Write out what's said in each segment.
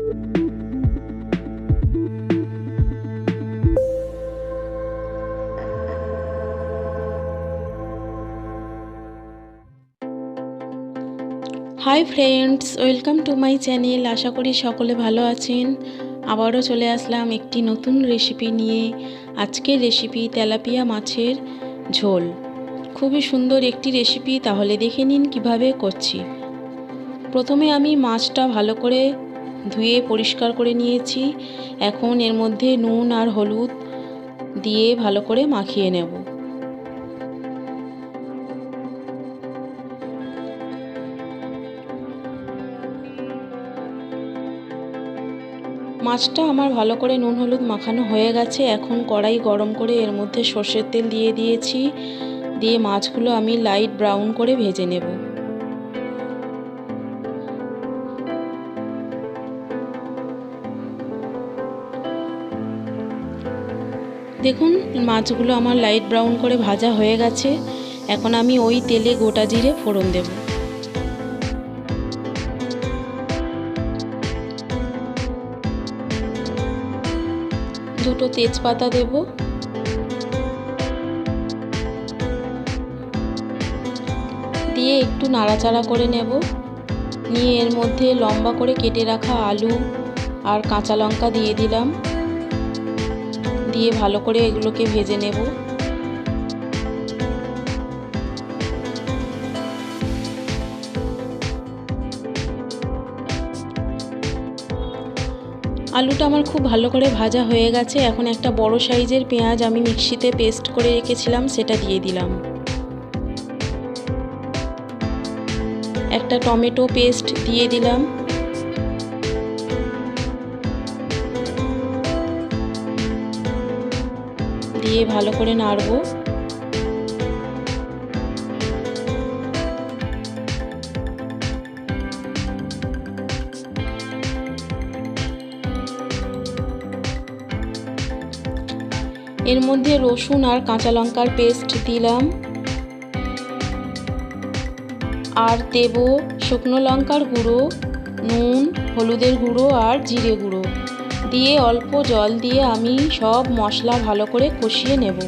High friends, welcome to my channel. আশা করি সকলে ভালো আছেন। আবারও চলে আসলাম একটি নতুন রেসিপি নিয়ে। আজকের রেসিপি তেলাপিয়া মাছের ঝোল। খুবই সুন্দর একটি রেসিপি, তাহলে দেখে নিন কিভাবে করছি। প্রথমে আমি মাছটা ভালো করে ধুয়ে পরিষ্কার করে নিয়েছি। এখন এর মধ্যে নুন আর হলুদ দিয়ে ভালো করে মাখিয়ে নেব। মাছটা আমার ভালো করে নুন হলুদ মাখানো হয়ে গেছে। এখন কড়াই গরম করে এর মধ্যে সর্ষের তেল দিয়ে দিয়েছি। দিয়ে মাছগুলো আমি লাইট ব্রাউন করে ভেজে নেব। দেখুন, মাছগুলো আমার লাইট ব্রাউন করে ভাজা হয়ে গেছে। এখন আমি ওই তেলে গোটা জিরে ফোড়ন দেব। দুটো তেজপাতা দেব। দিয়ে একটু নাড়াচাড়া করে নেব। নিয়ে এর মধ্যে লম্বা করে কেটে রাখা আলু আর কাঁচা লঙ্কা দিয়ে দিলাম। দিয়ে ভালো করে এগুলোকে ভেজে নেব। আলুটা আমার খুব ভালো করে ভাজা হয়ে গেছে। এখন একটা বড় সাইজের পেঁয়াজ আমি মিক্সিতে পেস্ট করে রেখেছিলাম, সেটা দিয়ে দিলাম। একটা টমেটো পেস্ট দিয়ে দিলাম। দিয়ে ভালো করে নাড়ব। এর মধ্যে রসুন আর কাঁচা লঙ্কার পেস্ট দিলাম। আর দেব শুকনো লঙ্কার গুঁড়ো, নুন, হলুদের গুঁড়ো আর জিরে গুঁড়ো। দিয়ে অল্প জল দিয়ে আমি সব মশলা ভালো করে কষিয়ে নেব।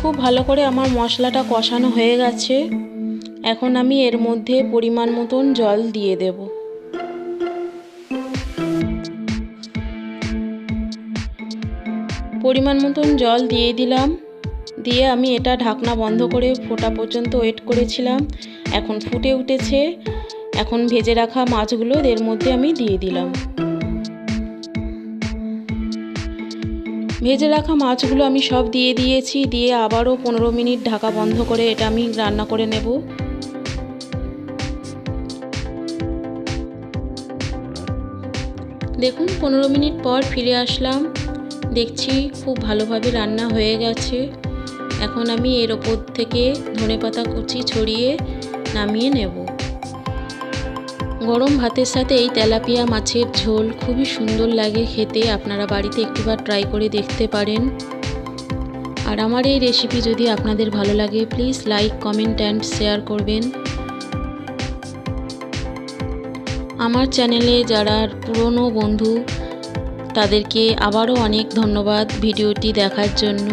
খুব ভালো করে আমার মশলাটা কষানো হয়ে গেছে। এখন আমি এর মধ্যে পরিমাণ মতন জল দিয়ে দেব। পরিমাণ মতন জল দিয়ে দিলাম। দিয়ে আমি এটা ঢাকনা বন্ধ করে ফোটা পর্যন্ত ওয়েট করেছিলাম। এখন ফুটে উঠেছে। এখন ভেজে রাখা মাছগুলো এর মধ্যে আমি দিয়ে দিলাম। ভেজে রাখা মাছগুলো আমি সব দিয়ে দিয়েছি। দিয়ে আবারও 15 মিনিট ঢাকা বন্ধ করে এটা আমি রান্না করে নেব। দেখুন, 15 মিনিট পর ফিরে আসলাম। দেখছি খুব ভালোভাবে রান্না হয়ে গেছে। এখন আমি এর ওপর থেকে ধনেপাতা কুচি ছড়িয়ে নামিয়ে নেব। গরম ভাতের সাথে এই তেলাপিয়া মাছের ঝোল খুবই সুন্দর লাগে খেতে। আপনারা বাড়িতে একটিবার ট্রাই করে দেখতে পারেন। আর আমার এই রেসিপি যদি আপনাদের ভালো লাগে, please like, comment and share করবেন। আমার চ্যানেলে যারা পুরনো বন্ধু, তাদেরকে আবারও অনেক ধন্যবাদ ভিডিওটি দেখার জন্য।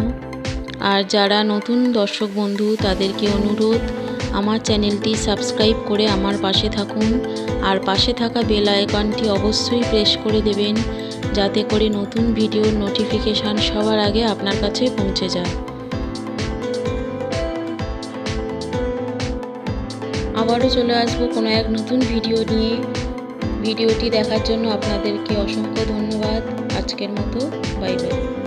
আর যারা নতুন দর্শক বন্ধু, তাদেরকে অনুরোধ, আমার চ্যানেলটি সাবস্ক্রাইব করে আমার পাশে থাকুন। আর পাশে থাকা বেল আইকনটি অবশ্যই প্রেস করে দেবেন, যাতে করে নতুন ভিডিওর নোটিফিকেশান সবার আগে আপনার কাছে পৌঁছে যায়। আবারও চলে আসবো কোনো এক নতুন ভিডিও নিয়ে। ভিডিওটি দেখার জন্য আপনাদেরকে অসংখ্য ধন্যবাদ। আজকের মতো বাই বাই।